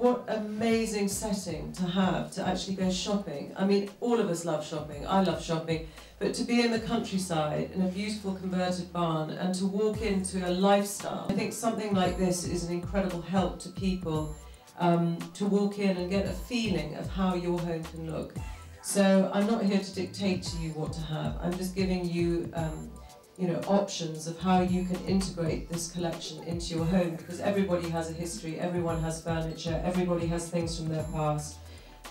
what amazing setting to actually go shopping. I mean, all of us love shopping. I love shopping. But to be in the countryside, in a beautiful converted barn, and to walk into a lifestyle, I think something like this is an incredible help to people to walk in and get a feeling of how your home can look. So I'm not here to dictate to you what to have. I'm just giving you, you know, options of how you can integrate this collection into your home, because everybody has a history, everyone has furniture, everybody has things from their past,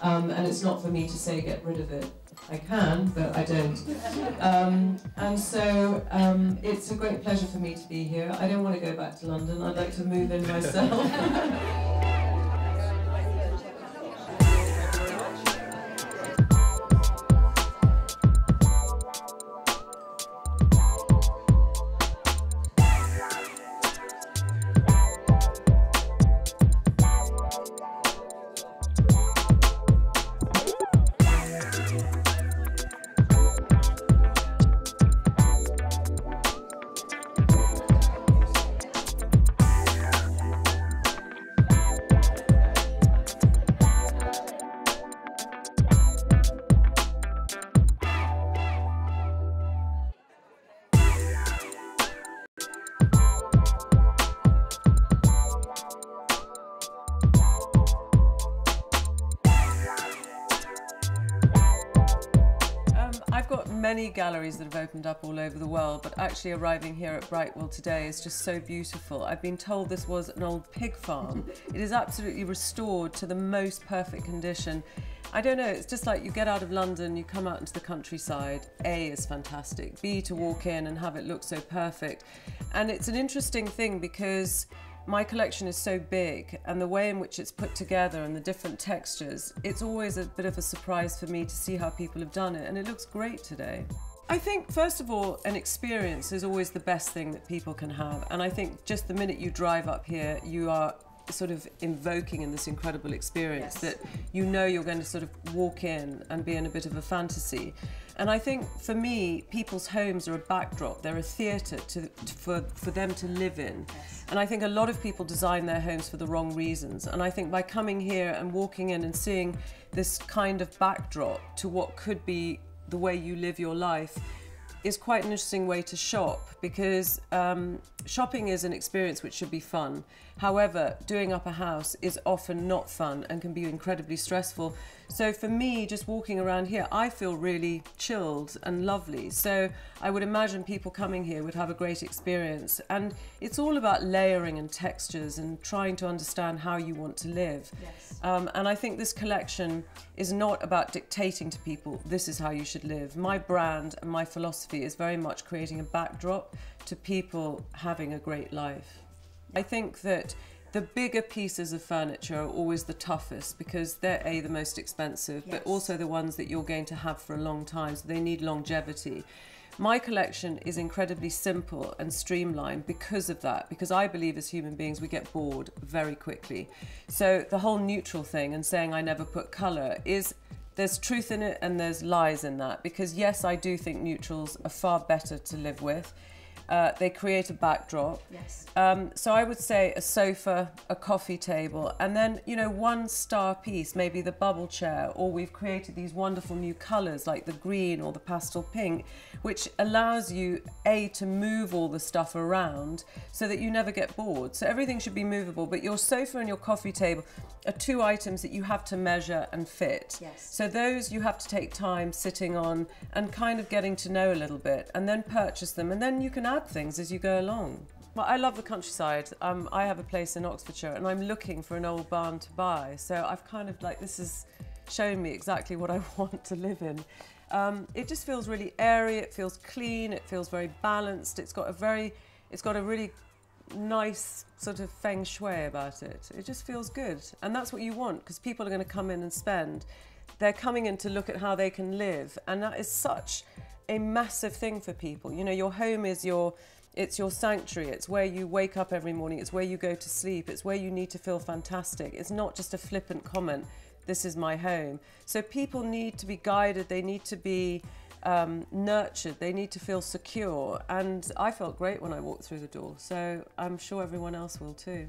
and it's not for me to say get rid of it. I can, but I don't. And so it's a great pleasure for me to be here. I don't want to go back to London. I'd like to move in myself. I've got many galleries that have opened up all over the world, but actually arriving here at Brightwell today is just so beautiful. I've been told this was an old pig farm. It is absolutely restored to the most perfect condition. I don't know, it's just like you get out of London, you come out into the countryside. A is fantastic, B, to walk in and have it look so perfect. And it's an interesting thing because my collection is so big, and the way in which it's put together and the different textures, it's always a bit of a surprise for me to see how people have done it, and it looks great today. I think, first of all, an experience is always the best thing that people can have, and I think just the minute you drive up here, you are sort of invoking in this incredible experience that you know you're going to sort of walk in and be in a bit of a fantasy. And I think for me, people's homes are a backdrop, they're a theatre for them to live in. And I think a lot of people design their homes for the wrong reasons. And I think by coming here and walking in and seeing this kind of backdrop to what could be the way you live your life is quite an interesting way to shop, because shopping is an experience which should be fun. However, doing up a house is often not fun and can be incredibly stressful. So for me, just walking around here, I feel really chilled and lovely. So I would imagine people coming here would have a great experience. And it's all about layering and textures and trying to understand how you want to live. Yes. And I think this collection is not about dictating to people, this is how you should live. My brand and my philosophy is very much creating a backdrop to people having a great life. I think that the bigger pieces of furniture are always the toughest because they're A, the most expensive, but also the ones that you're going to have for a long time, so they need longevity. My collection is incredibly simple and streamlined because of that, because I believe as human beings we get bored very quickly. So the whole neutral thing and saying I never put colour is, there's truth in it and there's lies in that, because yes, I do think neutrals are far better to live with. They create a backdrop. Yes. So I would say a sofa, a coffee table, and then, you know, one star piece, maybe the bubble chair, or we've created these wonderful new colours like the green or the pastel pink, which allows you, A, to move all the stuff around so that you never get bored. So everything should be movable, but your sofa and your coffee table are two items that you have to measure and fit. Yes. So those you have to take time sitting on and kind of getting to know a little bit, and then purchase them, and then you can add things as you go along. Well, I love the countryside. I have a place in Oxfordshire and I'm looking for an old barn to buy. So I've kind of like, this has shown me exactly what I want to live in. It just feels really airy, it feels clean, it feels very balanced. It's got a really nice sort of feng shui about it. It just feels good. And that's what you want, because people are going to come in and spend. They're coming in to look at how they can live. And that is such a massive thing for people. You know, your home is it's your sanctuary. It's where you wake up every morning. It's where you go to sleep. It's where you need to feel fantastic. It's not just a flippant comment, this is my home. So people need to be guided. They need to be nurtured. They need to feel secure. And I felt great when I walked through the door. So I'm sure everyone else will too.